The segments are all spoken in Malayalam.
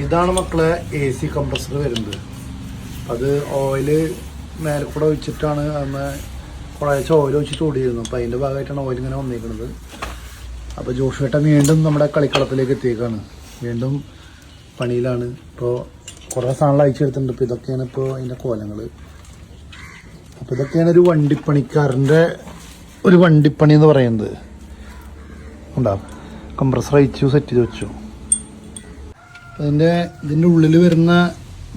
ഇതാണ് മക്കളെ AC കംപ്രസർ വരുന്നത്. അത് ഓയില് മേലെ കൂടെ ഒഴിച്ചിട്ടാണ് അന്ന് കുറേശ്ശെ ഓയിൽ ഒഴിച്ചിട്ട് ഓടിയിരുന്നു. അപ്പോൾ അതിൻ്റെ ഭാഗമായിട്ടാണ് ഓയിൽ ഇങ്ങനെ വന്നിരിക്കുന്നത്. അപ്പോൾ ജോഷേട്ടൻ വീണ്ടും നമ്മുടെ കളിക്കളത്തിലേക്ക് എത്തിയേക്കാണ്. വീണ്ടും പണിയിലാണ്. ഇപ്പോൾ കുറേ സാധനങ്ങൾ അയച്ചെടുത്തിട്ടുണ്ട്. ഇപ്പോൾ ഇതൊക്കെയാണ് ഇപ്പോൾ അതിൻ്റെ കോലങ്ങൾ. അപ്പോൾ ഇതൊക്കെയാണ് ഒരു വണ്ടിപ്പണിക്കാരൻ്റെ ഒരു വണ്ടിപ്പണി എന്ന് പറയുന്നത്. ഉണ്ടാവും കംപ്രസർ അയച്ചു സെറ്റ് ചെയ്ത് വെച്ചു. ഇതിൻ്റെ ഉള്ളിൽ വരുന്ന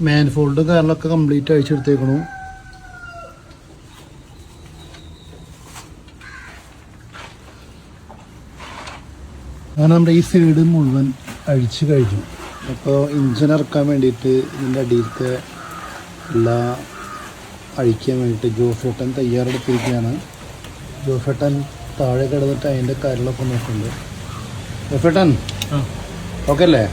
മാൻഫോൾഡ് കാര്യങ്ങളൊക്കെ കംപ്ലീറ്റ് അഴിച്ചെടുത്തേക്കണു. അങ്ങനെ നമ്മുടെ ഈ സൈഡ് മുഴുവൻ അഴിച്ചു കഴിഞ്ഞു. അപ്പോൾ ഇഞ്ചിൻ ഇറക്കാൻ വേണ്ടിയിട്ട് ഇതിൻ്റെ അടിയിലത്തെ എല്ലാ അഴിക്കാൻ വേണ്ടിയിട്ട് ജോഫേട്ടൻ തയ്യാറെടുത്തിരിക്കുകയാണ്. ജോഫേട്ടൻ താഴെ കിടന്നിട്ട് അതിൻ്റെ കാര്യങ്ങളൊക്കെ നോക്കുന്നുണ്ട്. ജോഫേട്ടൻ ഓക്കെ അല്ലേ?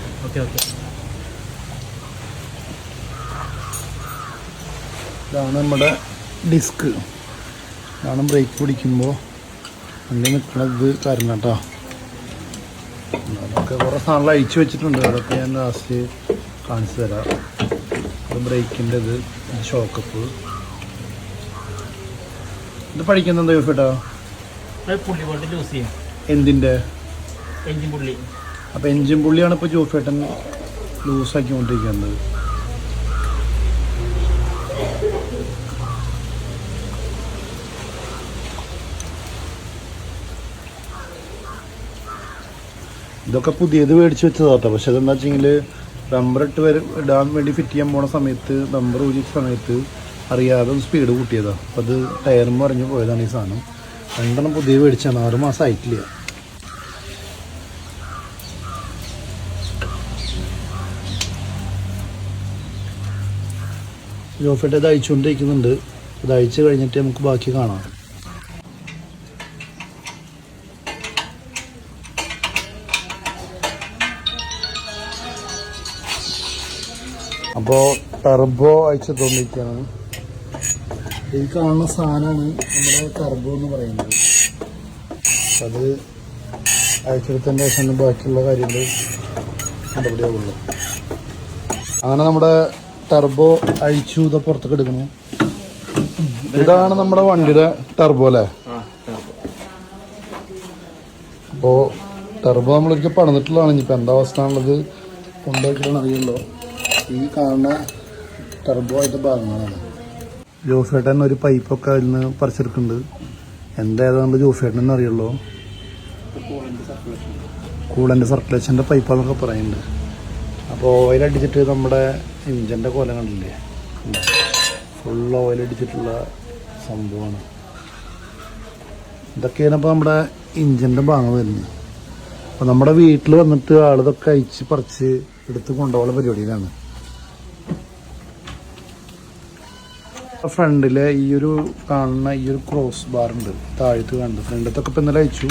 ഇതാണ് നമ്മുടെ ഡിസ്ക്. ഇതാണ് ബ്രേക്ക് പിടിക്കുമ്പോൾ വണ്ടി നിൽക്കുന്നത് കാരണം കേട്ടോ. അതൊക്കെ കുറേ സാധനങ്ങൾ അഴിച്ചു വെച്ചിട്ടുണ്ട്. അതൊക്കെ ഞാൻ ലാസ്റ്റ് കാണിച്ചു തരാം. അത് ബ്രേക്കിൻ്റെ ഇത് ഷോക്കപ്പ്. ഇത് പഠിക്കുന്നുണ്ടോ ജോഫേട്ടാ? എന്തിൻ്റെ? എൻജിൻ പുള്ളി. അപ്പോൾ എൻജിൻ പുള്ളിയാണ് ഇപ്പോൾ ജോഫേട്ടൻ ലൂസാക്കിക്കൊണ്ടിരിക്കുന്നത്. ഇതൊക്കെ പുതിയത് മേടിച്ച് വെച്ചതാട്ടോ. പക്ഷെ അതെന്താ വെച്ചെങ്കിൽ ബമ്പർ ഇടാൻ വേണ്ടി ഫിറ്റ് ചെയ്യാൻ പോണ സമയത്ത് ബമ്പർ ഊരിച്ച സമയത്ത് അറിയാതെ ഒന്ന് സ്പീഡ് കൂട്ടിയതാണ്. അപ്പോൾ അത് ടയറും മറിഞ്ഞ് പോയതാണ് ഈ സാധനം. രണ്ടെണ്ണം പുതിയ മേടിച്ചാണ്. 6 മാസം ആയിട്ടില്ല. ജോഫേട്ട ഇത് അയച്ചുകൊണ്ടിരിക്കുന്നുണ്ട്. ഇത് അയച്ചു കഴിഞ്ഞിട്ട് നമുക്ക് ബാക്കി കാണാം. അപ്പോൾ ടർബോ അയച്ചിട്ടുകൊണ്ടിരിക്കുകയാണ്. ഈ കാണുന്ന സാധനമാണ് നമ്മുടെ ടർബോ എന്ന് പറയുന്നത്. അത് അയച്ചെടുത്തതിൻ്റെ ശേഷം ബാക്കിയുള്ള കാര്യങ്ങൾ നടപടിയാവുള്ളൂ. അങ്ങനെ നമ്മുടെ ടർബോ അഴിച്ചു ഇത് പുറത്തേക്ക് എടുക്കണം. ഇതാണ് നമ്മുടെ വണ്ടിയുടെ ടർബോ അല്ലേ? അപ്പോൾ ടർബോ നമ്മളൊരിക്കൽ പണിതിട്ടുള്ളതാണ്. ഇനിയിപ്പോൾ എന്താ അവസ്ഥ എന്നുള്ളത് കൊണ്ടുപോയിട്ടാണ് അറിയുള്ളൂ. ഈ കാണുന്ന ടർബോ ആയിട്ട് ഭാഗങ്ങളാണ്. ജോഫേട്ടൻ ഒരു പൈപ്പൊക്കെ അതിൽ നിന്ന് പറിച്ചെടുക്കുന്നുണ്ട്. എന്തായതുകൊണ്ട് ജോഫേട്ടൻ അറിയുള്ളൂ. കൂളൻ്റെ സർക്കുലേഷൻ്റെ പൈപ്പാന്നൊക്കെ പറയുന്നുണ്ട്. അപ്പോൾ ഓയിലടിച്ചിട്ട് നമ്മുടെ ഇഞ്ചിൻ്റെ കോല കണ്ടില്ലേ? ഫുൾ ഓയിലടിച്ചിട്ടുള്ള സംഭവമാണ്. ഇതൊക്കെയാണ് ഇപ്പോൾ നമ്മുടെ ഇഞ്ചിൻ്റെ ഭാഗം വരുന്നത്. അപ്പോൾ നമ്മുടെ വീട്ടിൽ വന്നിട്ട് ആളിതൊക്കെ അയച്ച് പറിച്ച് എടുത്ത് കൊണ്ടുപോകുന്ന പരിപാടിയിലാണ്. ഫ്രണ്ടിലെ ഈ ഒരു കാണുന്ന ഈ ഒരു ക്രോസ് ബാർ ഉണ്ട് താഴത്ത് കണ്ട്. ഫ്രണ്ടത്തൊക്കെ ഇപ്പം ഇന്നലെ അയച്ചു.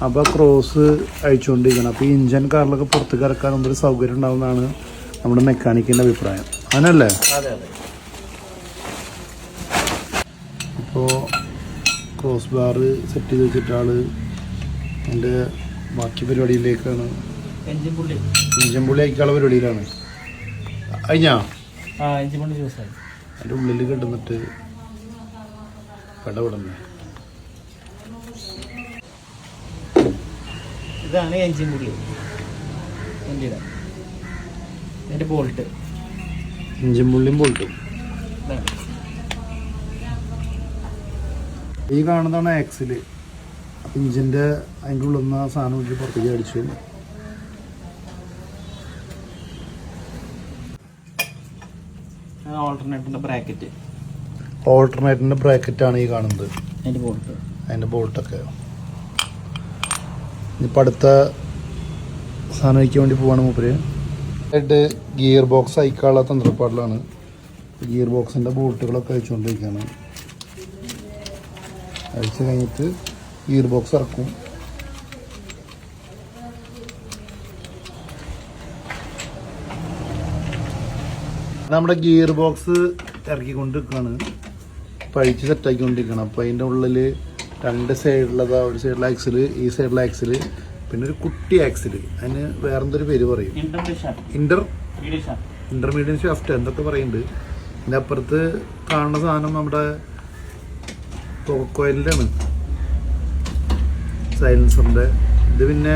അപ്പോൾ ക്രോസ് അയച്ചുകൊണ്ടിരിക്കണം. അപ്പോൾ ഈ ഇഞ്ചൻ കാറിലൊക്കെ പുറത്തേക്ക് ഇറക്കാൻ ഒരു സൗകര്യം ഉണ്ടാവുന്നതാണ് നമ്മുടെ മെക്കാനിക്കിൻ്റെ അഭിപ്രായം. അങ്ങനല്ലേ? ഇപ്പോൾ ക്രോസ് ബാർ സെറ്റ് ചെയ്ത് വെച്ചിട്ട് ആള് എൻ്റെ ബാക്കി പരിപാടിയിലേക്കാണ്. എൻജിൻ പുള്ളി ആക്കിയുള്ള പരിപാടിയിലാണ്. കഴിഞ്ഞാ അതിൻ്റെ ഉള്ളിൽ കിടന്നിട്ട് പടപെടുന്നേ. ഇതാണ് എൻജിൻ പുള്ളി. എൻ്റെ ബോൾട്ട്, എൻജിൻ പുള്ളിയും ബോൾട്ടും. ഈ കാണുന്നതാണ് ആക്സില്. അപ്പം ഇഞ്ചിൻ്റെ അതിൻ്റെ ഉള്ളിൽ നിന്ന് ആ സാധനം വെച്ച് പുറത്തേക്ക് അടിച്ചു. ഓൾട്ടർനേറ്ററിൻ്റെ ബ്രാക്കറ്റാണ് ഈ കാണുന്നത്. അതിൻ്റെ ബോൾട്ടൊക്കെ ഇനിയിപ്പോൾ അടുത്ത സാധനം വയ്ക്കാൻ വേണ്ടി പോവാണ് മൂപ്പര്. ആയിട്ട് ഗിയർ ബോക്സ് അയക്കാനുള്ള തന്ത്രപ്പാടിലാണ്. ഗിയർ ബോക്സിൻ്റെ ബോൾട്ടുകളൊക്കെ അയച്ചുകൊണ്ടിരിക്കുകയാണ്. അഴിച്ച് കഴിഞ്ഞിട്ട് ഗിയർ ബോക്സ് ഇറക്കും. നമ്മുടെ ഗിയർ ബോക്സ് ഇറക്കിക്കൊണ്ടിരിക്കുകയാണ്. പഴിച്ച് സെറ്റാക്കിക്കൊണ്ടിരിക്കുകയാണ്. അപ്പോൾ അതിൻ്റെ ഉള്ളിൽ രണ്ട് സൈഡിലതാ, ഒരു സൈഡിലെ ആക്സിൽ, ഈ സൈഡിലെ ആക്സിൽ, പിന്നെ ഒരു കുട്ടി ആക്സിൽ, അതിന് വേറെന്തൊരു പേര് പറയും, ഇന്റർമീഡിയറ്റ് ഷാഫ്റ്റ് എന്തൊക്കെ പറയുന്നുണ്ട്. അതിൻ്റെ അപ്പുറത്ത് കാണുന്ന സാധനം നമ്മുടെ കോയിലിൻ്റെ ആണ്, സൈലൻസറിൻ്റെ. ഇത് പിന്നെ